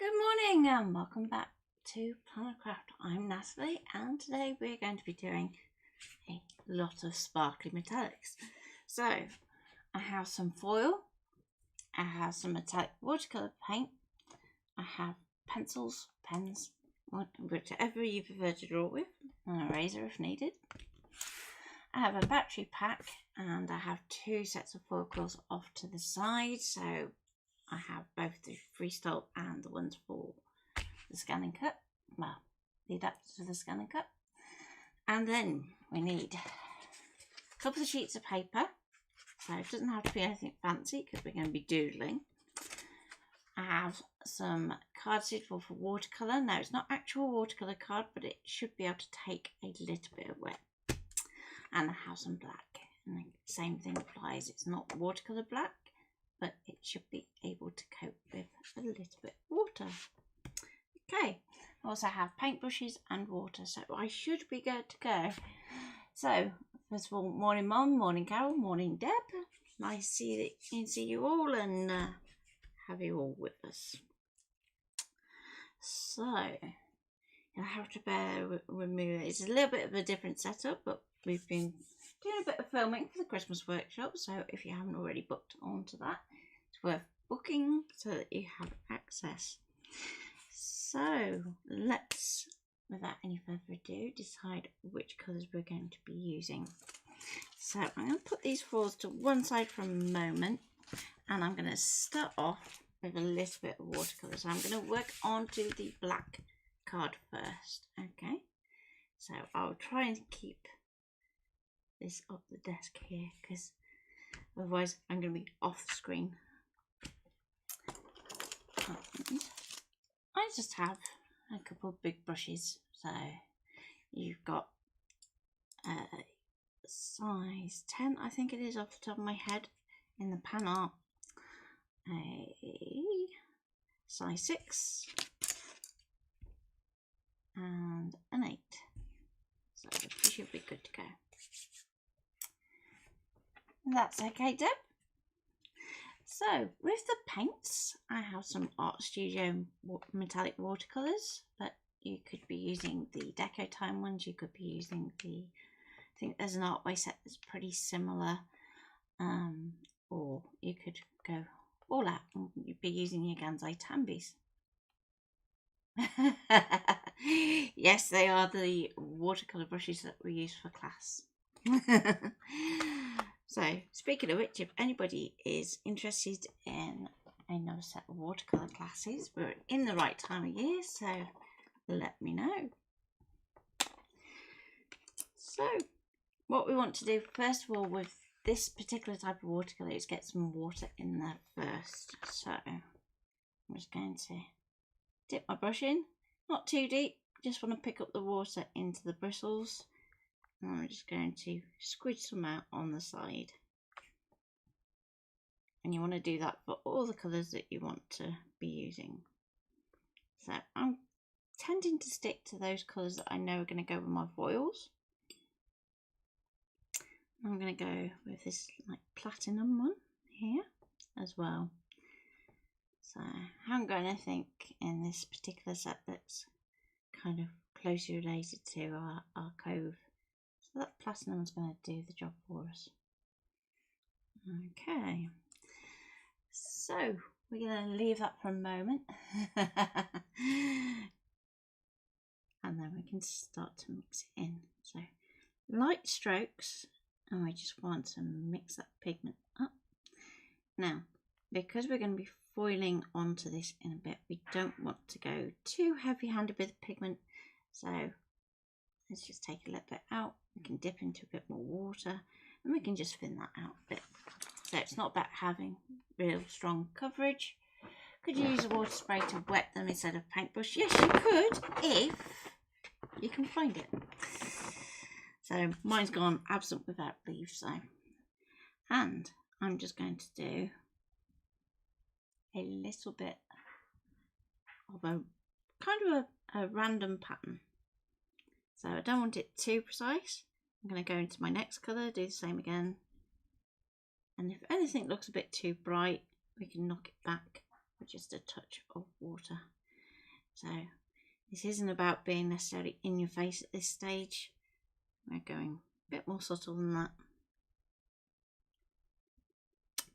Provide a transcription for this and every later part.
Good morning and welcome back to papercraft. I'm Natalie and today we're going to be doing a lot of sparkly metallics. So I have some foil, I have some metallic watercolor paint, I have pencils, pens, whichever you prefer to draw with, and a eraser if needed. I have a battery pack and I have two sets of foil quills off to the side, so I have both the freestyle and the ones for the ScanNCut. Well, the adapter to the ScanNCut. And then we need a couple of sheets of paper. So it doesn't have to be anything fancy because we're going to be doodling. I have some card suitable for watercolour. Now it's not actual watercolour card, but it should be able to take a little bit of wet. And I have some black. And the same thing applies. It's not watercolour black, but it should be able to cope with a little bit of water. Okay, I also have paintbrushes and water, so I should be good to go. So, first of all, morning Mum, morning Carol, morning Deb. Nice to see you all and have you all with us. So, you'll have to bear with me. It's a little bit of a different setup, but we've been doing a bit of filming for the Christmas workshop, so if you haven't already booked onto that, it's worth booking so that you have access. So let's, without any further ado, decide which colours we're going to be using. So I'm going to put these foils to one side for a moment, and I'm going to start off with a little bit of watercolour. So I'm going to work onto the black card first. Okay, so I'll try and keep this up the desk here because otherwise I'm going to be off the screen. And I just have a couple of big brushes, so you've got size 10, I think it is off the top of my head in the pan art, a size 6 and an 8, so we should be good to go. That's okay, Deb. So with the paints, I have some Art Studio metallic watercolors, but you could be using the Deco Time ones. You could be using the, I think there's an Artway set that's pretty similar, or you could go all out and you'd be using your Gansai Tambis. Yes, they are the watercolor brushes that we use for class. So, speaking of which, if anybody is interested in another set of watercolour classes, we're in the right time of year, so let me know. So, what we want to do first of all with this particular type of watercolour is get some water in there first. So, I'm just going to dip my brush in, not too deep, just want to pick up the water into the bristles. And I'm just going to squidge some out on the side. And you want to do that for all the colours that you want to be using. So I'm tending to stick to those colours that I know are going to go with my foils. I'm going to go with this like platinum one here as well. So I haven't got anything in this particular set that's kind of closely related to our cove. So that platinum is going to do the job for us. Okay, so we're going to leave that for a moment and then we can start to mix it in. So light strokes, and we just want to mix that pigment up. Now, because we're going to be foiling onto this in a bit, we don't want to go too heavy-handed with the pigment, so let's just take a little bit out. We can dip into a bit more water and we can just thin that out a bit. So it's not about having real strong coverage. Could you use a water spray to wet them instead of paintbrush? Yes, you could, if you can find it. So mine's gone absent without leave, so. And I'm just going to do a little bit of a kind of a random pattern. So I don't want it too precise. I'm going to go into my next colour, do the same again. And if anything looks a bit too bright, we can knock it back with just a touch of water. So this isn't about being necessarily in your face at this stage. We're going a bit more subtle than that.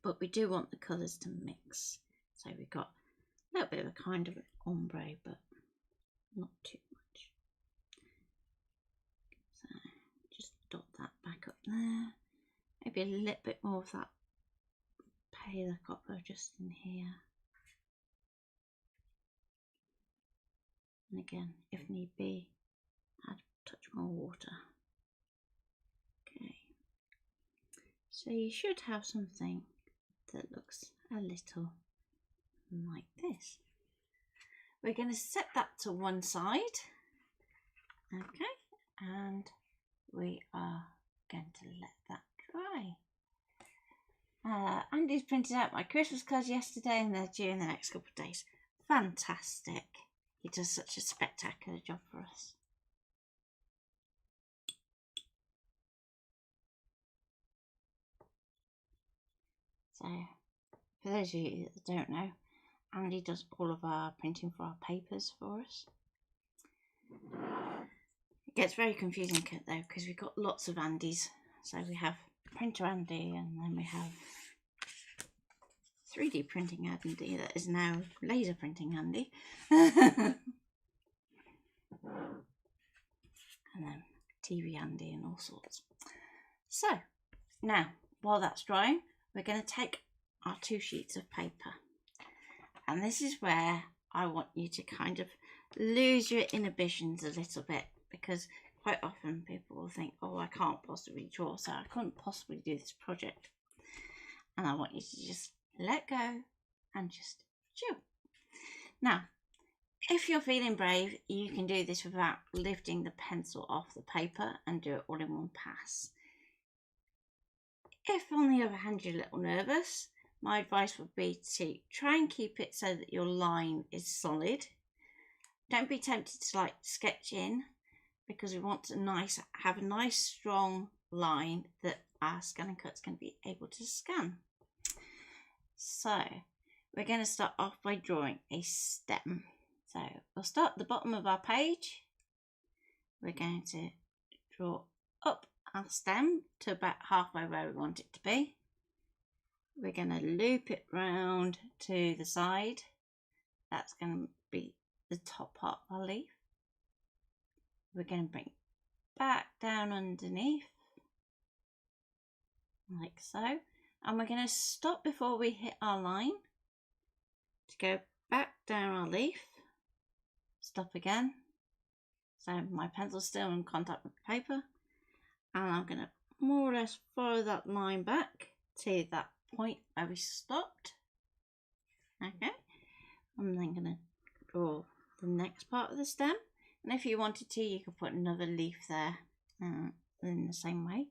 But we do want the colours to mix. So we've got a little bit of a kind of ombre, but not too much. So just dot that back up there. Maybe a little bit more of that paler copper just in here. And again, if need be, add a touch more water. Okay. So you should have something that looks a little like this. We're going to set that to one side. Okay. And we are going to let that dry. Andy's printed out my Christmas cards yesterday and they're due in the next couple of days. Fantastic. He does such a spectacular job for us. So, for those of you that don't know, Andy does all of our printing for our papers for us. It gets very confusing though, because we've got lots of Andys. So we have printer Andy, and then we have 3D printing Andy that is now laser printing Andy. And then TV Andy and all sorts. So now, while that's drying, we're going to take our 2 sheets of paper. And this is where I want you to kind of lose your inhibitions a little bit, because quite often people will think, oh, I can't possibly draw, so I couldn't possibly do this project. And I want you to just let go and just chill. Now, if you're feeling brave, you can do this without lifting the pencil off the paper and do it all in one pass. If, on the other hand, you're a little nervous, my advice would be to try and keep it so that your line is solid. Don't be tempted to like sketch in, because we want to have a nice strong line that our ScanNCut's going to be able to scan. So we're going to start off by drawing a stem. So we'll start at the bottom of our page. We're going to draw up our stem to about halfway where we want it to be. We're going to loop it round to the side. That's going to be the top part of our leaf. We're going to bring it back down underneath, like so. And we're going to stop before we hit our line to go back down our leaf. Stop again. So my pencil's still in contact with the paper. And I'm going to more or less follow that line back to that point where we stopped. Okay. I'm then going to draw the next part of the stem. And if you wanted to, you could put another leaf there in the same way.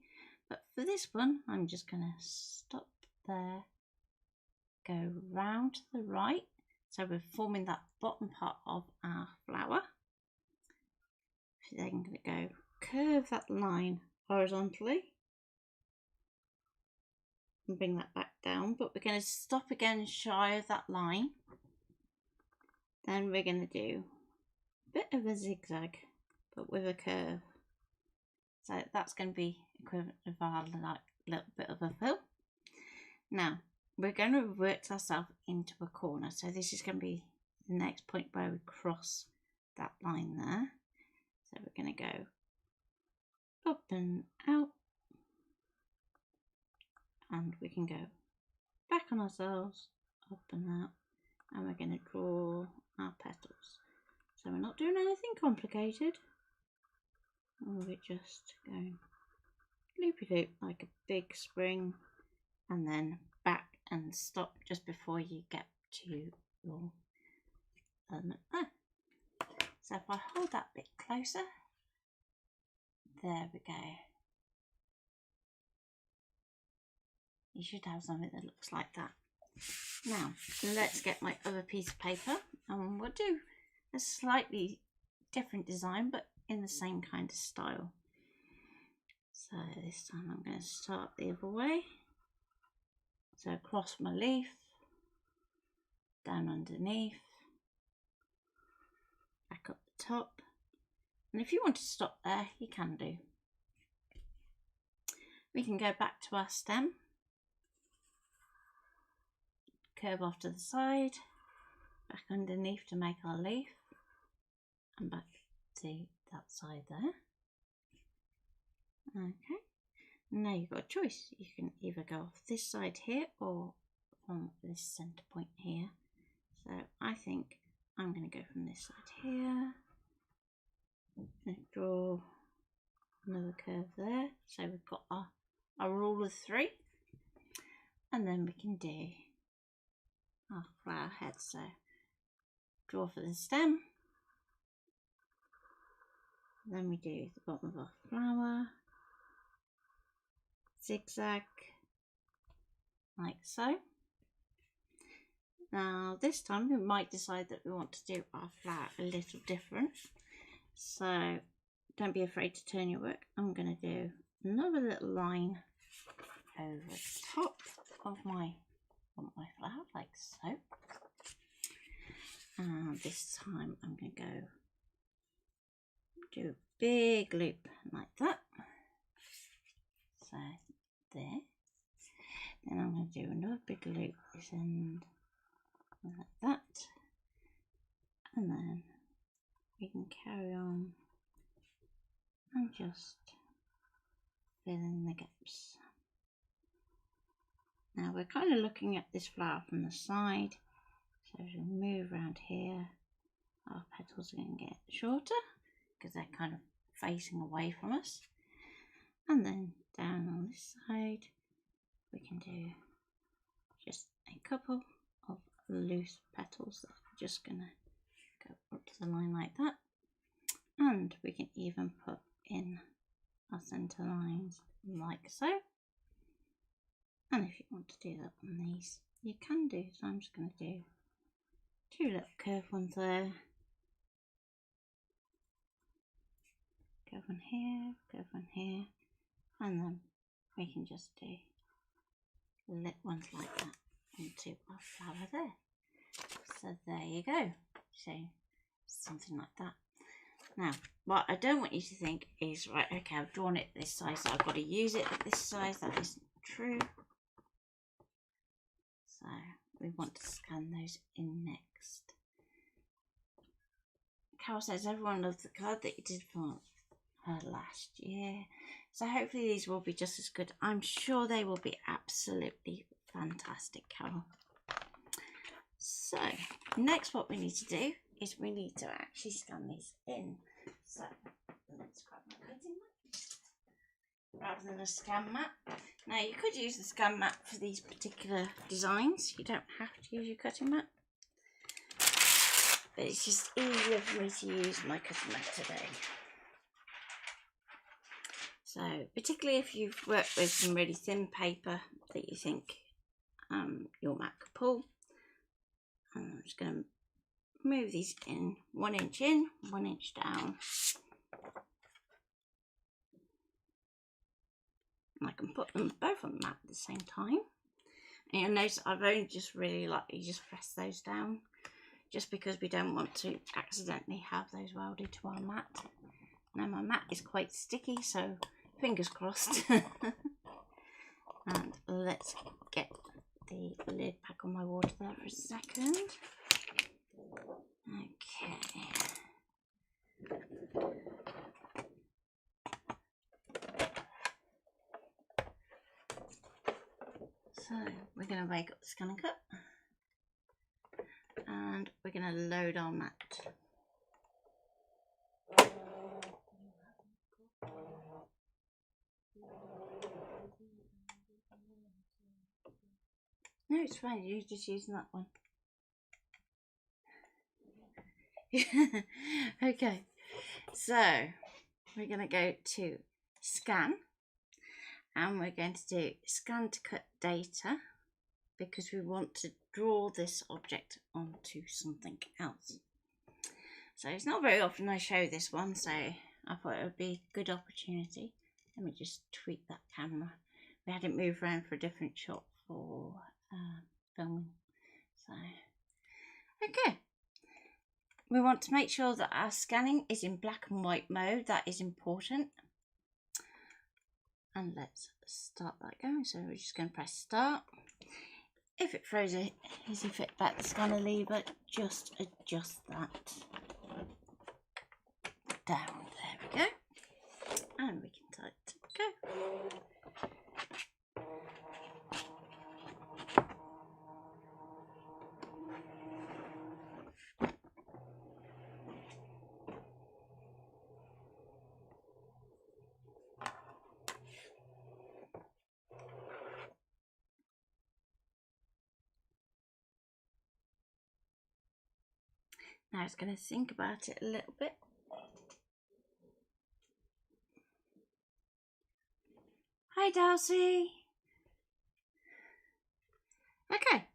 But for this one, I'm just going to stop there, go round to the right. So we're forming that bottom part of our flower. Then I'm going to go curve that line horizontally and bring that back down. But we're going to stop again shy of that line. Then we're going to do a bit of a zigzag, but with a curve. So that's going to be equivalent of our little bit of a fill. Now we're going to work ourselves into a corner. So this is going to be the next point where we cross that line there. So we're going to go up and out, and we can go back on ourselves, up and out, and we're going to draw our petals. So we're not doing anything complicated. We're just going loopy-loop like a big spring, and then back and stop just before you get to your element there. So if I hold that bit closer, there we go. You should have something that looks like that. Now, let's get my other piece of paper, and we'll do a slightly different design, but in the same kind of style. So this time I'm going to start the other way. So across my leaf, down underneath, back up the top. And if you want to stop there, you can do. We can go back to our stem, curve off to the side, back underneath to make our leaf, and back to that side there. Okay, now you've got a choice. You can either go off this side here or from this centre point here. So I think I'm going to go from this side here and draw another curve there. So we've got our rule of 3, and then we can do our flower head. So draw for the stem, then we do the bottom of our flower, zigzag like so. Now this time we might decide that we want to do our flower a little different, so don't be afraid to turn your work. I'm going to do another little line over the top of my flower like so, and this time I'm going to go do a big loop like that, so there. Then I'm going to do another big loop this end like that, and then we can carry on and just fill in the gaps. Now we're kind of looking at this flower from the side, so as we move around here, our petals are going to get shorter because they're kind of facing away from us. And then down on this side we can do just a couple of loose petals that are just going to go up to the line like that, and we can even put in our centre lines like so. And if you want to do that on these, you can do. So I'm just going to do 2 little curved ones there, curve one here, curve one here, and then we can just do little ones like that onto our flower there. So there you go. So something like that. Now, what I don't want you to think is, right, okay, I've drawn it this size, so I've got to use it at this size. That isn't true. So we want to scan those in next. Carol says everyone loves the card that you did for her last year. So hopefully these will be just as good. I'm sure they will be absolutely fantastic, Carol. So next what we need to do is we need to actually scan these in. So let's grab my cutting mat rather than a scan mat. Now you could use the scan mat for these particular designs. You don't have to use your cutting mat, but it's just easier for me to use my cutting mat today. So particularly if you've worked with some really thin paper that you think your mat could pull, I'm just going to move these in 1 inch in, 1 inch down. And I can put them both on the mat at the same time. And you'll notice I've only just really lightly just pressed those down, just because we don't want to accidentally have those welded to our mat. Now my mat is quite sticky, so fingers crossed. And let's get the lid back on my water there for a second. Okay. So we're going to wake up the ScanNCut and we're going to load our mat. No, it's fine, you're just using that one. Okay, so we're going to go to scan and we're going to do ScanNCut data because we want to draw this object onto something else. So it's not very often I show this one, so I thought it would be a good opportunity. Let me just tweak that camera. We had it move around for a different shot for filming. So okay, we want to make sure that our scanning is in black and white mode. That is important. And let's start that going. So we're just going to press start. If it throws a easy fit back the scanner lever, just adjust that down. There we go. And we can tell it to go. Now it's going to think about it a little bit. Hi Darcy. Okay,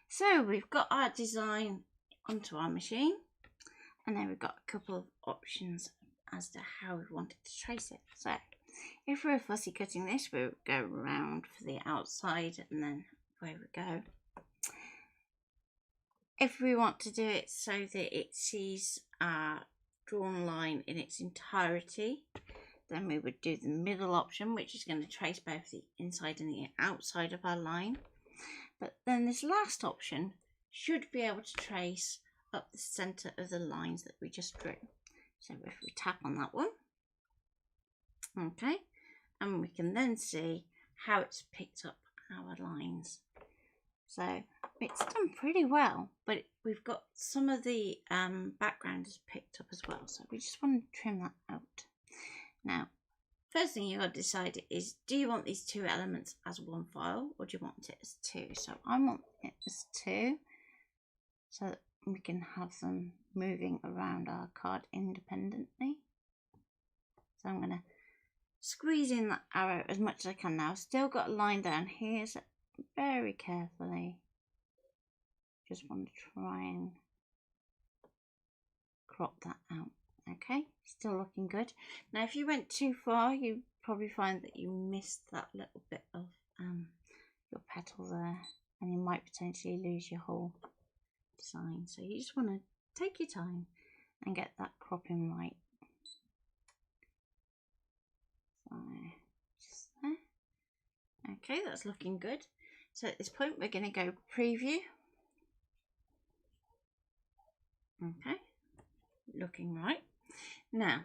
so we've got our design onto our machine, and then we've got a couple of options as to how we wanted to trace it. So if we're fussy cutting this, we'll go around for the outside and then away we go. If we want to do it so that it sees our drawn line in its entirety, then we would do the middle option, which is going to trace both the inside and the outside of our line. But then this last option should be able to trace up the centre of the lines that we just drew. So if we tap on that one, okay, and we can then see how it's picked up our lines. So it's done pretty well, but we've got some of the background is picked up as well. So we just want to trim that out. Now, first thing you've got to decide is, do you want these two elements as one file, or do you want it as two? So I want it as two, so that we can have them moving around our card independently. So I'm going to squeeze in that arrow as much as I can now. I've still got a line down here, so very carefully just want to try and crop that out. Okay, still looking good. Now if you went too far, you probably find that you missed that little bit of your petal there, and you might potentially lose your whole design. So you just want to take your time and get that cropping right. So just there. Okay, that's looking good. So at this point we're going to go preview. Okay, looking right. Now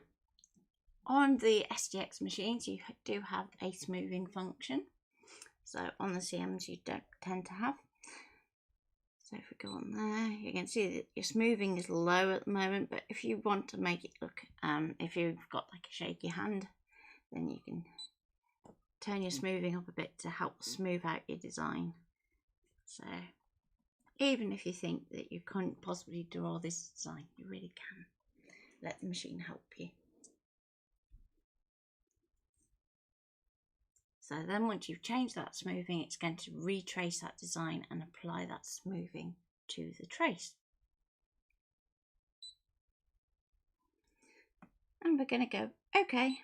on the SDX machines you do have a smoothing function, so on the CMs you don't tend to have. So if we go on there, you can see that your smoothing is low at the moment, but if you want to make it look, if you've got like a shaky hand, then you can turn your smoothing up a bit to help smooth out your design. So even if you think that you couldn't possibly draw this design, you really can. Let the machine help you. So then once you've changed that smoothing, it's going to retrace that design and apply that smoothing to the trace. And we're going to go OK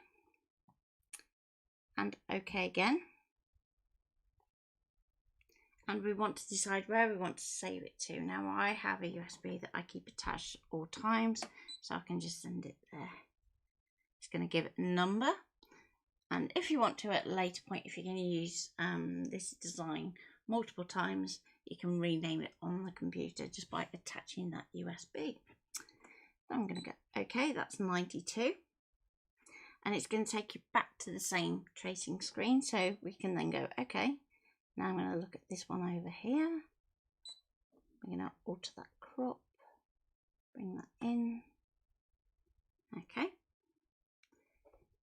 and OK again. And we want to decide where we want to save it to. Now I have a USB that I keep attached at all times, so I can just send it there. It's going to give it a number. And if you want to at a later point, if you're going to use this design multiple times, you can rename it on the computer just by attaching that USB. So I'm going to go OK, that's 92. And it's going to take you back to the same tracing screen, so we can then go OK. Now I'm going to look at this one over here. We're going to alter that crop, bring that in. Okay.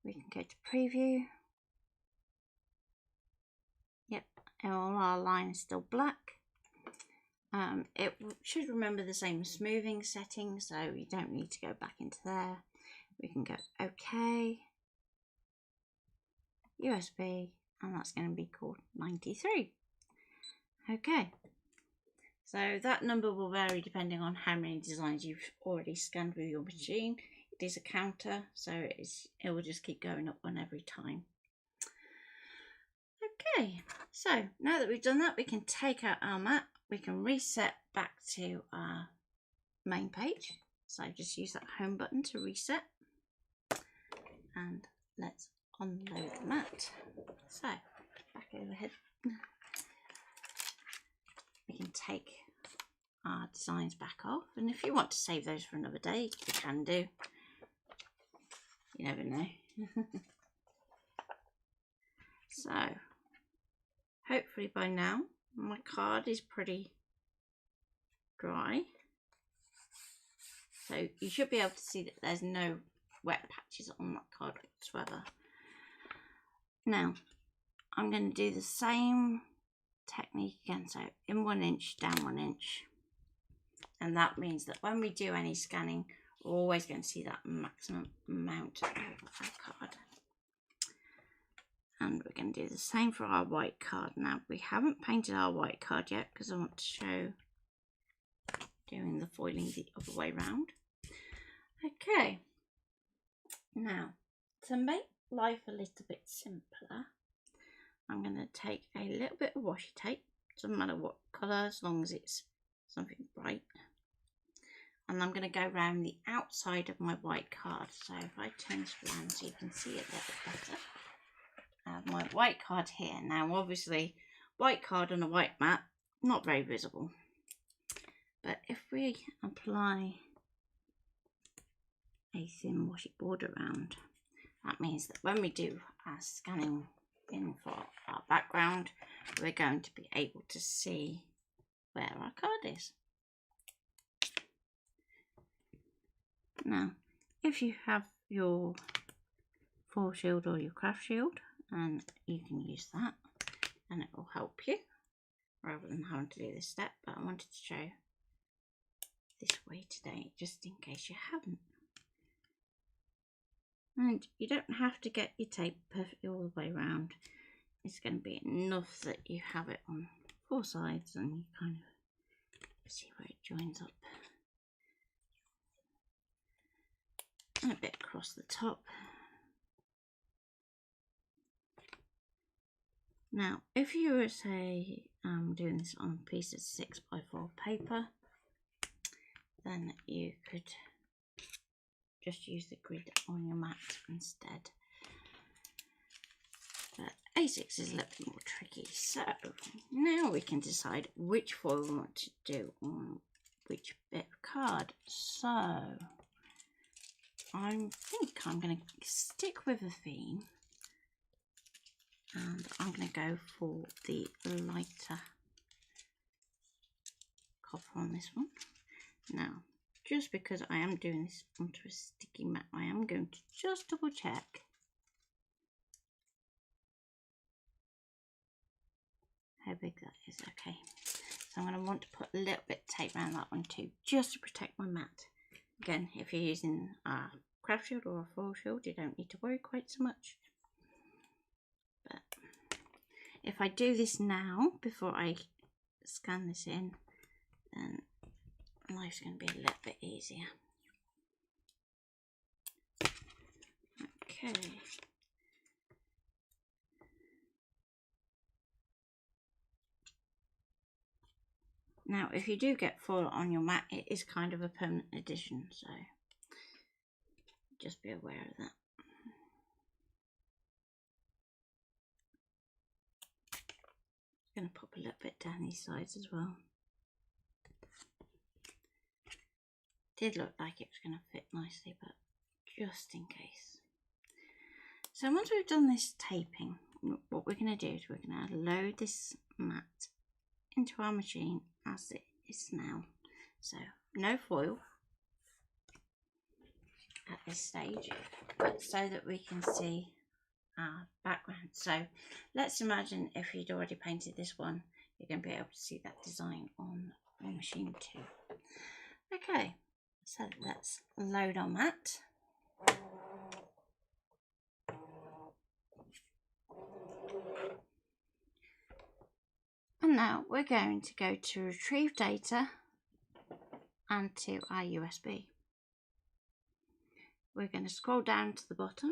We can go to preview. Yep, all our line is still black. It should remember the same smoothing settings, so you don't need to go back into there. We can go OK, USB, and that's going to be called 93. Okay, so that number will vary depending on how many designs you've already scanned with your machine. It is a counter, so it will just keep going up one every time. Okay, so now that we've done that, we can take out our map. We can reset back to our main page. So just use that home button to reset. And let's unload the mat. So back overhead. We can take our designs back off, and if you want to save those for another day, you can do. You never know. So hopefully by now my card is pretty dry, so you should be able to see that there's no wet patches on that card whatsoever. Now I'm going to do the same technique again, so in 1 inch, down 1 inch, and that means that when we do any scanning, we're always going to see that maximum amount of our card. And we're going to do the same for our white card. Now we haven't painted our white card yet because I want to show doing the foiling the other way round. Okay, now to make life a little bit simpler, I'm going to take a little bit of washi tape, doesn't matter what colour as long as it's something bright, and I'm going to go around the outside of my white card. So if I turn this around so you can see it a little bit better, I have my white card here. Now obviously white card on a white mat, not very visible, but if we apply a thin washi border around, that means that when we do our scanning in for our background, we're going to be able to see where our card is. Now if you have your foil shield or your craft shield, and you can use that and it will help you rather than having to do this step, but I wanted to show this way today just in case you haven't. And you don't have to get your tape perfectly all the way around. It's going to be enough that you have it on 4 sides and you kind of see where it joins up. And a bit across the top. Now if you were, say, doing this on a piece of 6x4 paper, then you could just use the grid on your mat instead. But A6 is a little bit more tricky, so now we can decide which foil we want to do on which bit of card. So I think I'm going to stick with a theme, and I'm going to go for the lighter copper on this one. Now just because I am doing this onto a sticky mat, I am going to just double check how big that is. Okay, so I'm going to want to put a little bit of tape around that one too, just to protect my mat. Again, if you're using a craft shield or a foil shield, you don't need to worry quite so much. But if I do this now before I scan this in, then life's going to be a little bit easier. Okay. Now if you do get foil on your mat, it is kind of a permanent addition, so just be aware of that. I'm going to pop a little bit down these sides as well. Did look like it was going to fit nicely, but just in case. So once we've done this taping, what we're going to do is we're going to load this mat into our machine as it is now. So no foil at this stage, but so that we can see our background. So let's imagine if you'd already painted this one, you're going to be able to see that design on your machine too. Okay. So let's load our mat. And now we're going to go to retrieve data and to our USB. We're going to scroll down to the bottom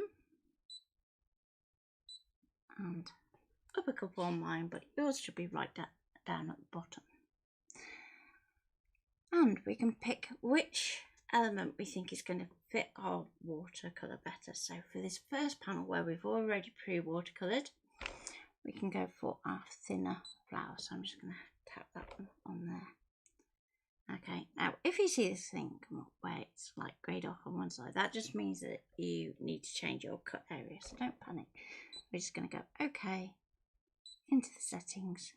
and up a couple on mine, but yours should be right down at the bottom. And we can pick which element we think is going to fit our watercolour better. So for this first panel where we've already pre-watercoloured, we can go for our thinner flower. So I'm just going to tap that one on there. Okay, now if you see this thing come up where it's like grayed off on one side, that just means that you need to change your cut area, so don't panic. We're just going to go okay, into the settings,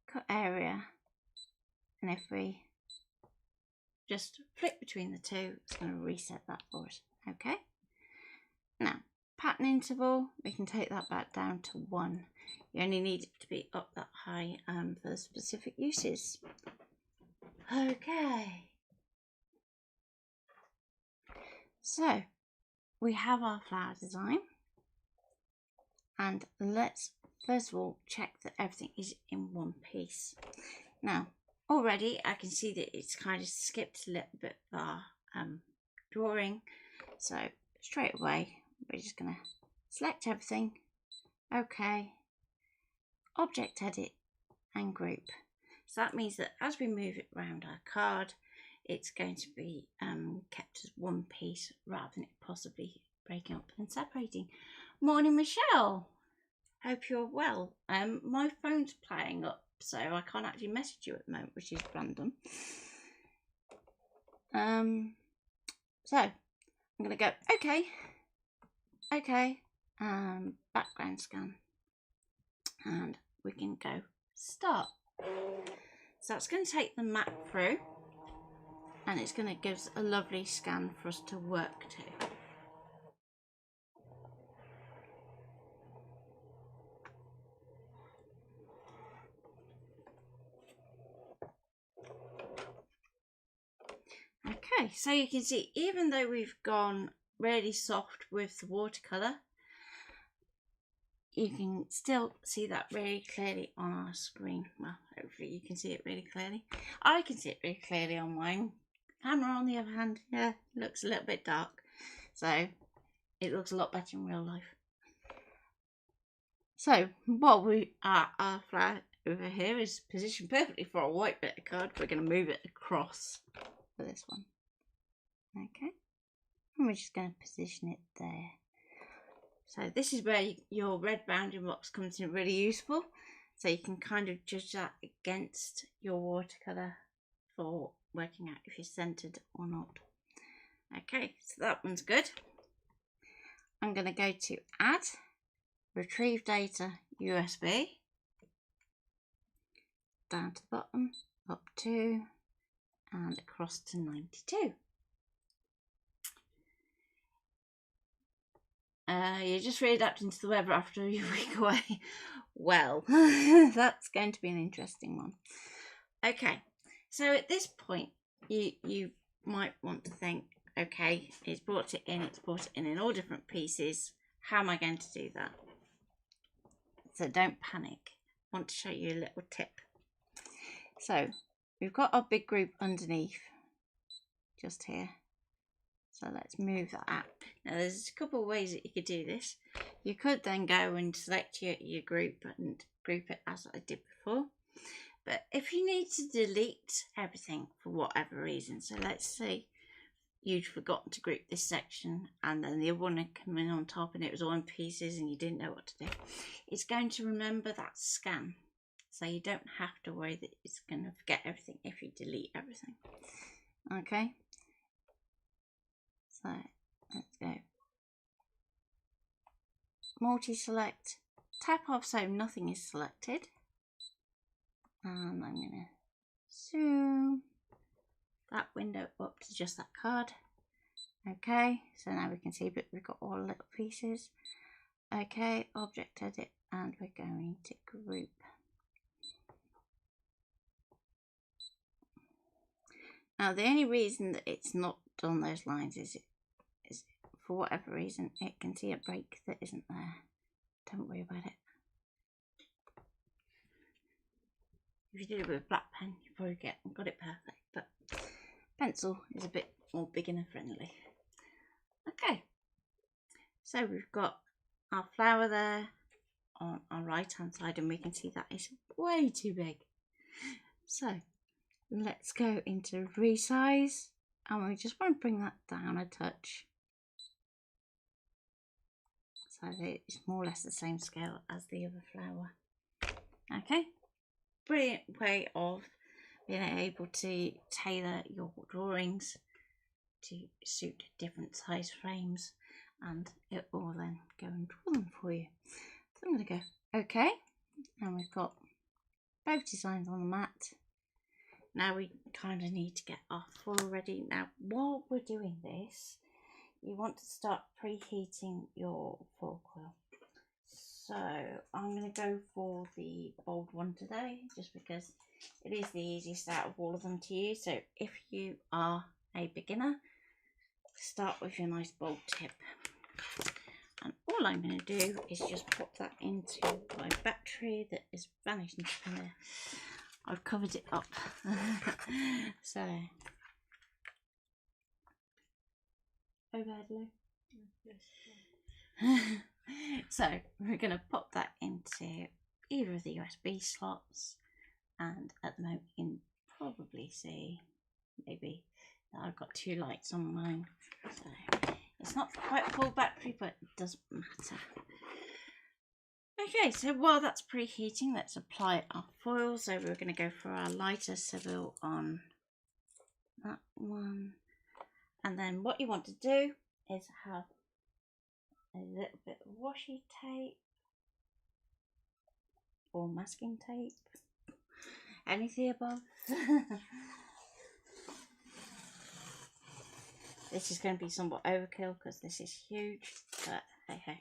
cut area, and if we just flip between the two, it's going to reset that for us. Okay, now pattern interval, we can take that back down to 1. You only need it to be up that high for specific uses. Okay, so we have our flower design, and let's first of all check that everything is in one piece. Now already I can see that it's kind of skipped a little bit of our drawing, so straight away we're just going to select everything, okay, object edit and group. So that means that as we move it around our card, it's going to be kept as one piece rather than it possibly breaking up and separating. Morning, Michelle. Hope you're well. My phone's playing up, so I can't actually message you at the moment, which is random. So I'm going to go okay, background scan, and we can go start. So that's going to take the map through, and it's going to give us a lovely scan for us to work to. Okay, so you can see, even though we've gone really soft with the watercolour, you can still see that really clearly on our screen. Well, hopefully you can see it really clearly. I can see it really clearly on mine. Camera, on the other hand, yeah, looks a little bit dark. So it looks a lot better in real life. So what our flower over here is positioned perfectly for a white bit of card. We're going to move it across for this one. Okay, and we're just going to position it there. So this is where your red bounding box comes in really useful. So you can kind of judge that against your watercolour for working out if you're centred or not. Okay, so that one's good. I'm going to go to Add, Retrieve Data, USB, down to the bottom, up to, and across to 92. You're just readapting to the weather after a week away. Well, that's going to be an interesting one. Okay, so at this point, you might want to think, okay, it's brought it in all different pieces. How am I going to do that? So don't panic. I want to show you a little tip. So we've got our big group underneath, just here. So let's move that out. Now there's a couple of ways that you could do this. You could then go and select your group and group it as I did before. But if you need to delete everything for whatever reason, so let's say you'd forgotten to group this section and then the other one had come in on top and it was all in pieces and you didn't know what to do, it's going to remember that scan. So you don't have to worry that it's going to forget everything if you delete everything. Okay. So let's go multi-select, tap off so nothing is selected, and I'm going to zoom that window up to just that card. Okay, so now we can see that we've got all the little pieces. Okay, object edit, and we're going to group. Now the only reason that it's not done those lines is for whatever reason it can see a break that isn't there. Don't worry about it. If you did it with a black pen, you probably got it perfect, but pencil is a bit more beginner friendly. Okay, so we've got our flower there on our right hand side, and we can see that it's way too big. So let's go into resize, and we just want to bring that down a touch so that it's more or less the same scale as the other flower. Okay, brilliant way of being able to tailor your drawings to suit different size frames, and it will then go and draw them for you. So I'm going to go okay, and we've got both designs on the mat. Now we kind of need to get our foil ready. Now while we're doing this, you want to start preheating your foil quill. So I'm going to go for the bold one today, just because it is the easiest out of all of them to use. So if you are a beginner, start with your nice bold tip. And all I'm going to do is just pop that into my battery that is vanishing from there. I've covered it up. So overhead low. So we're going to pop that into either of the USB slots, and at the moment you can probably see maybe that I've got 2 lights on mine, so it's not quite full battery, but it doesn't matter. Okay, so while that's preheating, let's apply our foil. So we're going to go for our lighter Seville on that one, and then what you want to do is have a little bit of washi tape or masking tape, anything above. This is going to be somewhat overkill because this is huge, but hey hey,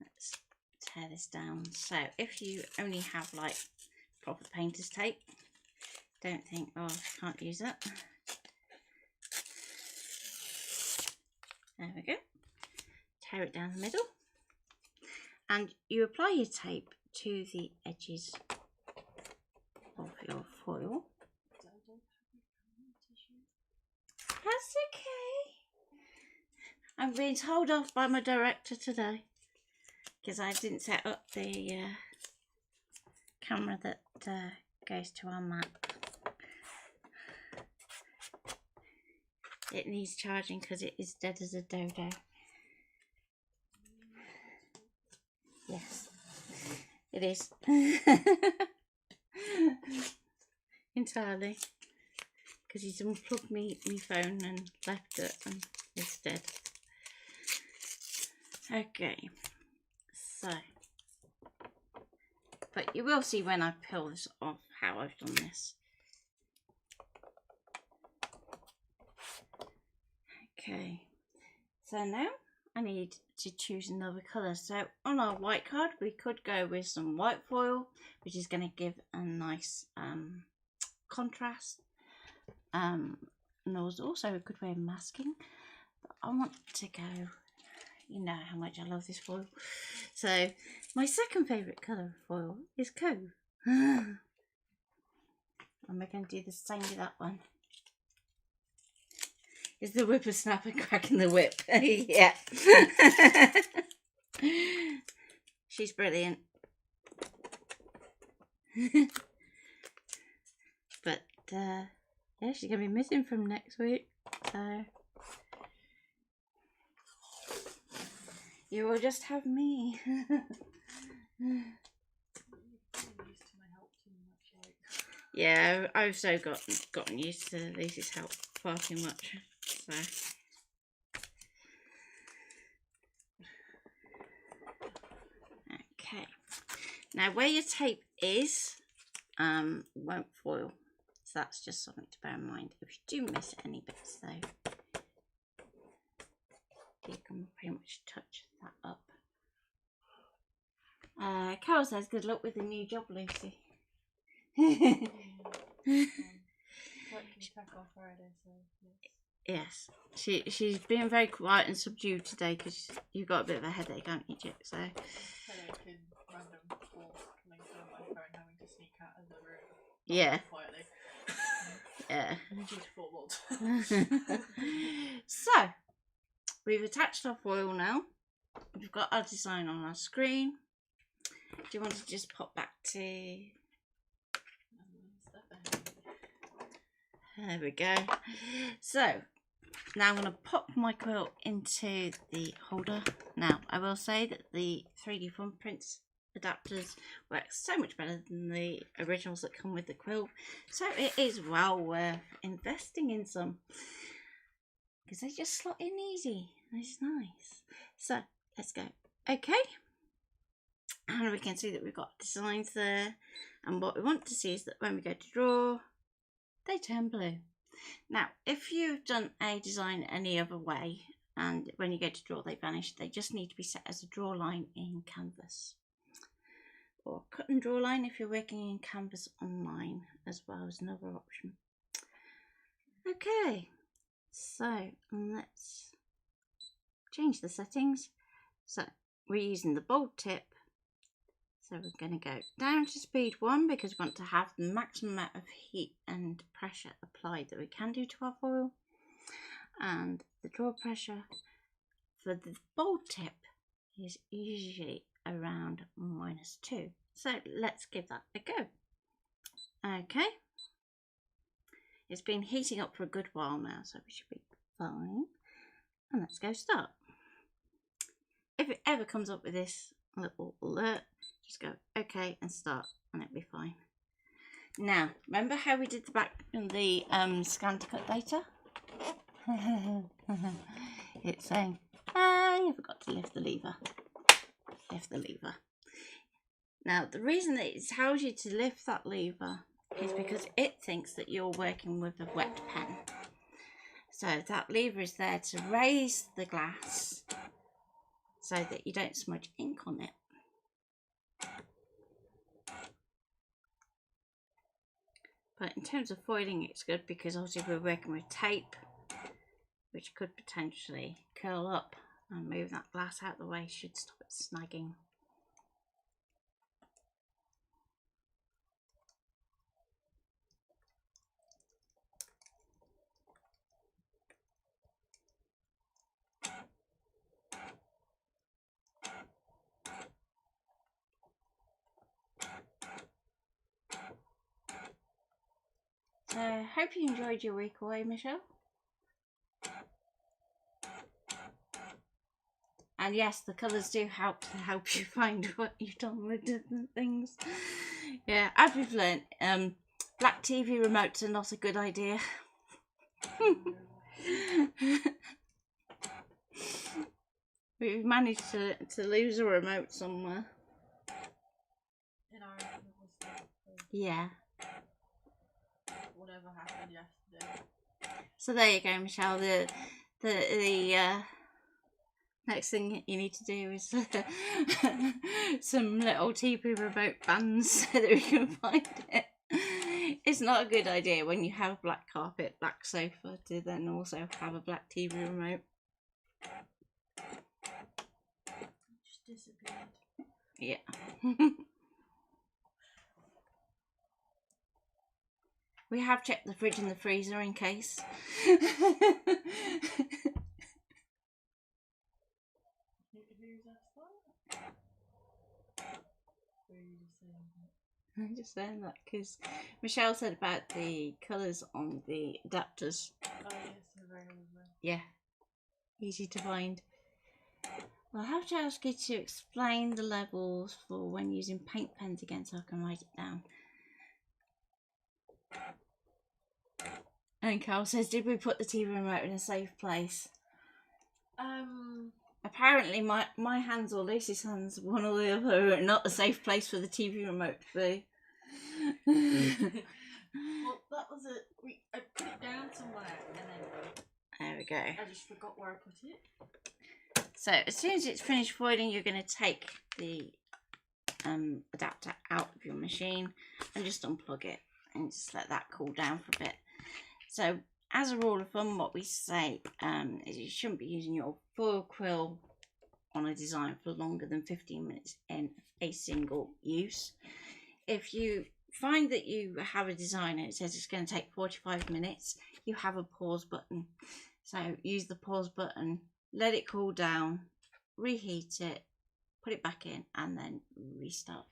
let's tear this down. So if you only have like proper painter's tape, don't think, oh, I can't use it. There we go. Tear it down the middle, and you apply your tape to the edges of your foil. That's okay. I'm being told off by my director today because I didn't set up the camera that goes to our map. It needs charging because it is dead as a dodo. Yes, it is. Entirely. Because he's unplugged my phone and left it, and it's dead. Okay, so, but you will see when I peel this off how I've done this. Okay, so now I need to choose another colour. So on our white card we could go with some white foil, which is going to give a nice contrast. And there's also a good way of masking, but I want to go, you know how much I love this foil. So my second favourite colour of foil is Cove. And we're going to do the same with that one. Is the whippersnapper cracking the whip? Yeah. She's brilliant. But yeah, she's going to be missing from next week, so you will just have me. Yeah, I've so gotten used to Lisa's help far too much, so. Okay, now where your tape is won't foil. So that's just something to bear in mind. If you do miss any bits though, you can pretty much touch that up. Carol says good luck with the new job, Lucy. Yes, she's being very quiet and subdued today because you've got a bit of a headache, haven't you, Jip? So headache and random calls coming through my phone, having to sneak out of the room. Yeah. Quietly. Yeah. Forewarned. So we've attached our foil now. We've got our design on our screen. Do you want to just pop back to There we go. So now I'm going to pop my quill into the holder. Now I will say that the 3D thumbprints adapters work so much better than the originals that come with the quill, so it is well worth investing in some because they just slot in easy. It's nice. So let's go. Okay, and we can see that we've got designs there, and what we want to see is that when we go to draw, they turn blue. Now if you've done a design any other way and when you go to draw they vanish, they just need to be set as a draw line in Canvas, or cut and draw line if you're working in Canvas online as well as another option. Okay, so let's change the settings. So we're using the bold tip, so we're going to go down to speed 1 because we want to have the maximum amount of heat and pressure applied that we can do to our foil, and the draw pressure for the bold tip is usually around -2. So let's give that a go. Okay, it's been heating up for a good while now, so we should be fine. And let's go start. If it ever comes up with this little alert, just go okay and start and it'll be fine. Now remember how we did the back in the ScanNCut data? It's saying you forgot to lift the lever. Lift the lever. Now the reason that it tells you to lift that lever is because it thinks that you're working with a wet pen. So that lever is there to raise the glass so that you don't smudge ink on it. But in terms of foiling, it's good because obviously we're working with tape, which could potentially curl up, and move that glass out of the way should stop it snagging. So hope you enjoyed your week away, Michelle. And yes, the colours do help you find what you've done with different things. Yeah, as we've learnt, black TV remotes are not a good idea. We've managed to lose a remote somewhere. In our yeah. Whatever happened yesterday. So there you go, Michelle. The next thing you need to do is some little TV remote bands so that we can find it. It's not a good idea when you have black carpet, black sofa, to then also have a black TV remote. Just disappeared. Yeah. We have checked the fridge and the freezer in case. Who's that? I'm just saying that because Michelle said about the colours on the adapters. Oh yes, they're very lovely. Yeah, easy to find. I'll have to ask you to explain the levels for when using paint pens again so I can write it down. And Carl says, did we put the TV remote in a safe place? Apparently my hands or Lucy's hands, one or the other, are not a safe place for the TV remote to be. Well, that was it. I put it down somewhere and then There we go. I just forgot where I put it. So as soon as it's finished foiling, you're going to take the adapter out of your machine and just unplug it and just let that cool down for a bit. So as a rule of thumb, what we say is you shouldn't be using your foil quill on a design for longer than 15 minutes in a single use. If you find that you have a design and it says it's going to take 45 minutes, you have a pause button. So use the pause button, let it cool down, reheat it, put it back in, and then restart.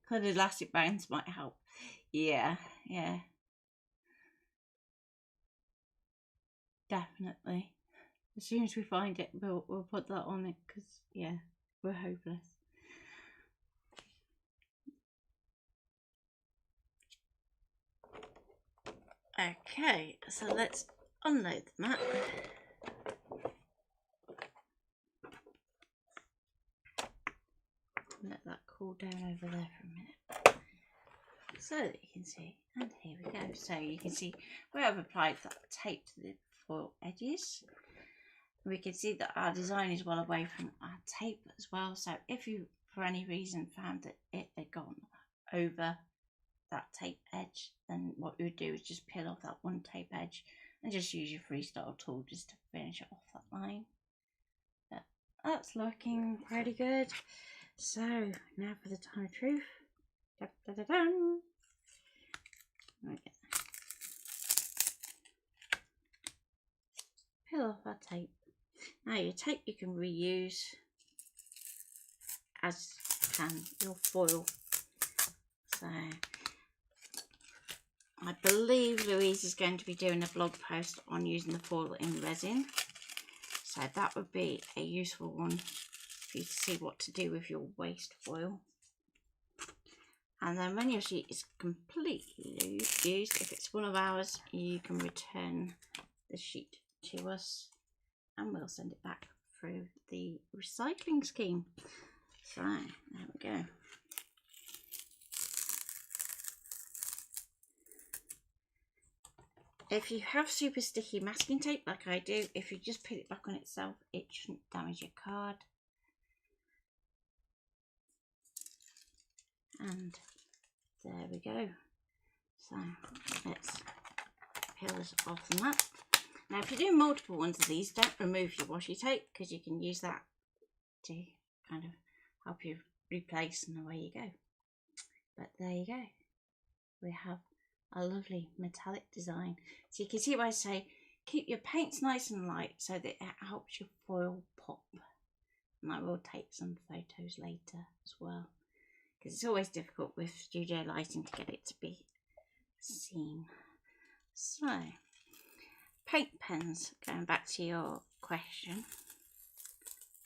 Kind of elastic bands might help. Yeah. definitely. As soon as we find it, we'll put that on it, because yeah, we're hopeless. Okay, so let's unload the mat. Let that cool down over there for a minute, so that you can see. And here we go. So you can see where I've applied that tape to the foil edges. We can see that our design is well away from our tape as well. So if you, for any reason, found that it had gone over that tape edge, then what you would do is just peel off that one tape edge and just use your freestyle tool just to finish it off that line. But that's looking pretty good. So now for the time of truth. Da, da, da, da. Okay. Peel off our tape. Now your tape you can reuse, as can your foil. So I believe Louise is going to be doing a blog post on using the foil in resin. So that would be a useful one for you to see what to do with your waste foil. And then when your sheet is completely used, if it's one of ours, you can return the sheet to us and we'll send it back through the recycling scheme. So there we go. If you have super sticky masking tape like I do, if you just put it back on itself, it shouldn't damage your card. And there we go. So let's peel this off the mat. Now if you do multiple ones of these, don't remove your washi tape, because you can use that to kind of help you replace, and away you go. But there you go. We have a lovely metallic design. So you can see why I say keep your paints nice and light so that it helps your foil pop. And I will take some photos later as well, because it's always difficult with studio lighting to get it to be seen. So paint pens, going back to your question,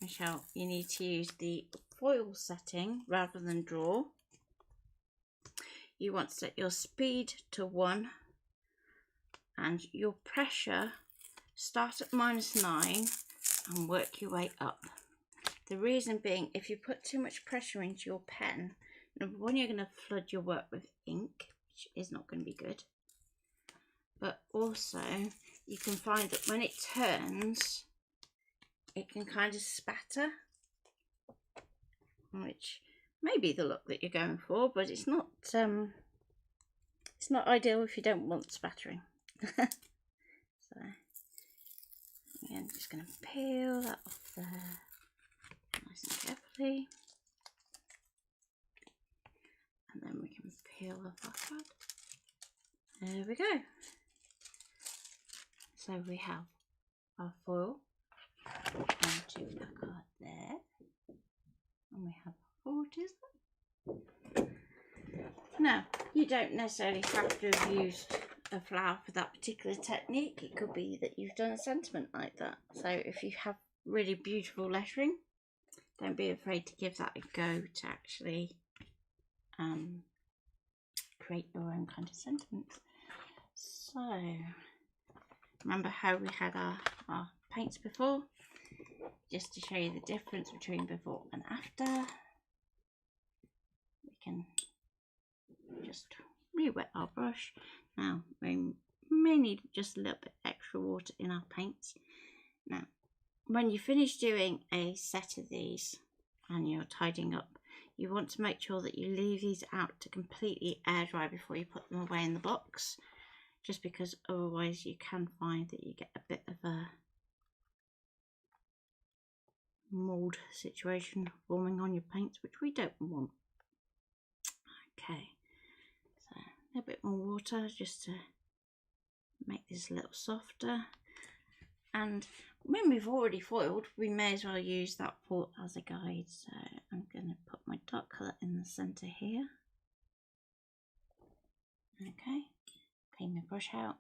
Michelle, you need to use the foil setting rather than draw. You want to set your speed to 1 and your pressure start at -9 and work your way up. The reason being, if you put too much pressure into your pen, number one, you're going to flood your work with ink, which is not going to be good. But also, you can find that when it turns, it can kind of spatter, which may be the look that you're going for, but it's not ideal if you don't want spattering. So again, just going to peel that off there nice and carefully, and then we can peel off our card. There we go. So we have our foil onto the card there, and we have borders. Now, you don't necessarily have to have used a flower for that particular technique. It could be that you've done a sentiment like that. So if you have really beautiful lettering, don't be afraid to give that a go to actually create your own kind of sentiment. So remember how we had our paints before? Just to show you the difference between before and after, we can just re-wet our brush. Now we may need just a little bit extra water in our paints. Now when you finish doing a set of these and you're tidying up, you want to make sure that you leave these out to completely air dry before you put them away in the box, just because otherwise you can find that you get a bit of a mold situation forming on your paints, which we don't want. Okay, so a little bit more water just to make this a little softer. And when we've already foiled, we may as well use that foil as a guide. So I'm going to put my dark colour in the centre here. Okay, clean my brush out.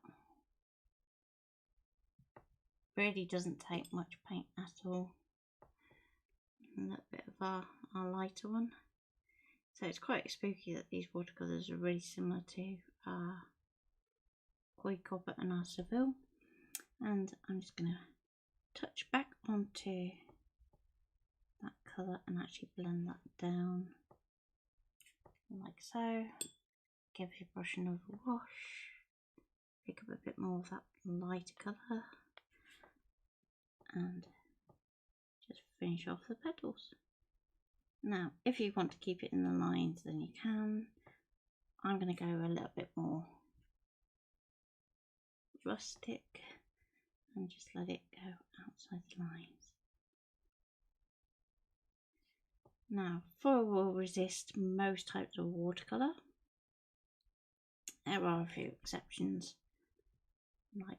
really doesn't take much paint at all. A little bit of our lighter one. So it's quite spooky that these watercolours are really similar to our Foil Copper and our Seville. And I'm just going to touch back onto that colour and actually blend that down like so. Give your brush another wash. Pick up a bit more of that lighter colour and just finish off the petals. Now, if you want to keep it in the lines, then you can. I'm going to go a little bit more rustic and just let it go outside the lines. Now, foil will resist most types of watercolour. There are a few exceptions, like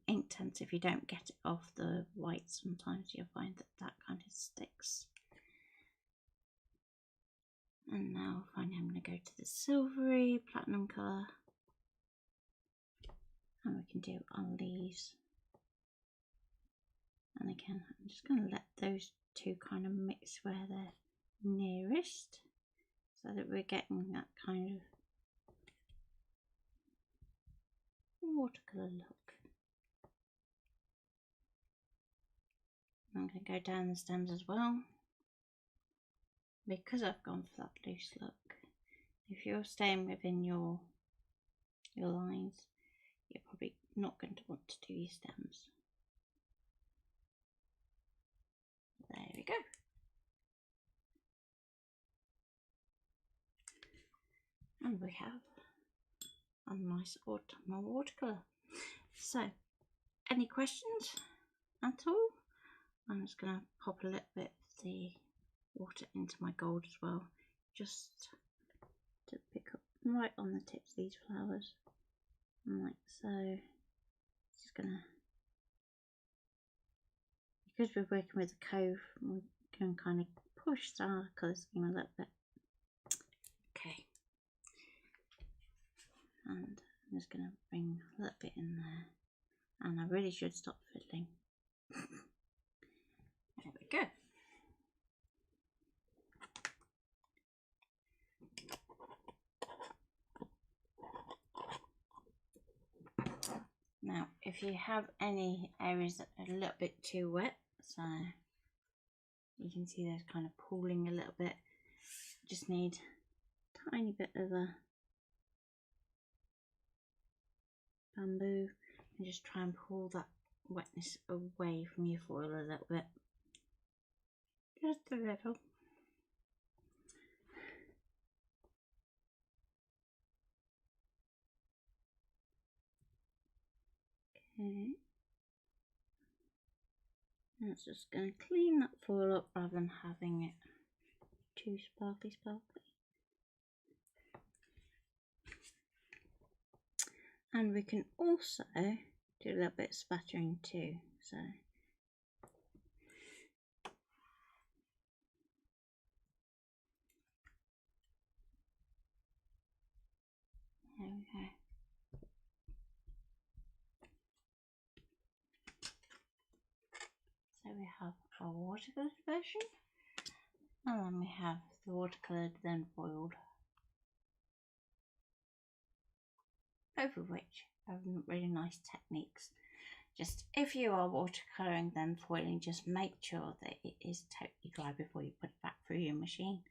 ink tints. If you don't get it off the white, sometimes you'll find that kind of sticks. And now finally I'm going to go to the silvery platinum colour, and we can do our leaves. And again, I'm just going to let those two kind of mix where they're nearest, so that we're getting that kind of watercolour look. I'm going to go down the stems as well, because I've gone for that loose look. If you're staying within your lines, you're probably not going to want to do your stems. There we go. And we have a nice autumnal watercolour. So, any questions at all? I'm just going to pop a little bit of the water into my gold as well, just to pick up right on the tips of these flowers, and like so. Just going to, because we're working with a cove, we can kind of push our colour scheme a little bit. Okay. And I'm just going to bring a little bit in there, and I really should stop fiddling. There we go. Now, if you have any areas that are a little bit too wet, so you can see those kind of pooling a little bit, just need a tiny bit of a bamboo and just try and pull that wetness away from your foil a little bit, just a little. Okay, that's just going to clean that foil up rather than having it too sparkly. And we can also do a little bit of spattering too, so there we go. So we have our watercolored version, and then we have the watercolored then foiled, both of which are really nice techniques. Just if you are watercolouring then foiling, just make sure that it is totally dry before you put it back through your machine,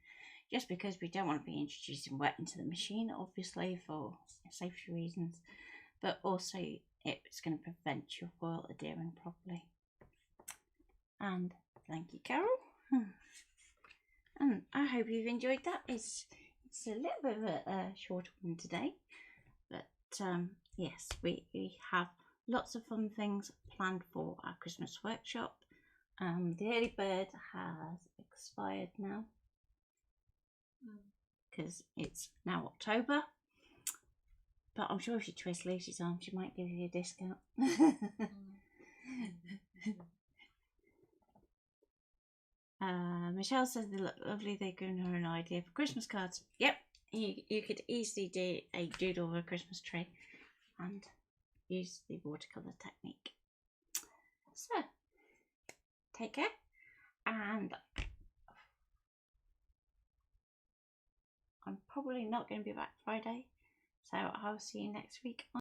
just because we don't want to be introducing wet into the machine, obviously for safety reasons, but also it's going to prevent your foil adhering properly. And thank you, Carol. And I hope you've enjoyed that. It's a little bit of a shorter one today, but yes, we have lots of fun things planned for our Christmas workshop. The early bird has expired now because it's now October, but I'm sure if you twist Lucy's arm, she might give you a discount. Michelle says they look lovely. They've given her an idea for Christmas cards. Yep, you could easily do a doodle of a Christmas tree and use the watercolour technique. So, take care, and I'm probably not going to be back Friday, so I'll see you next week.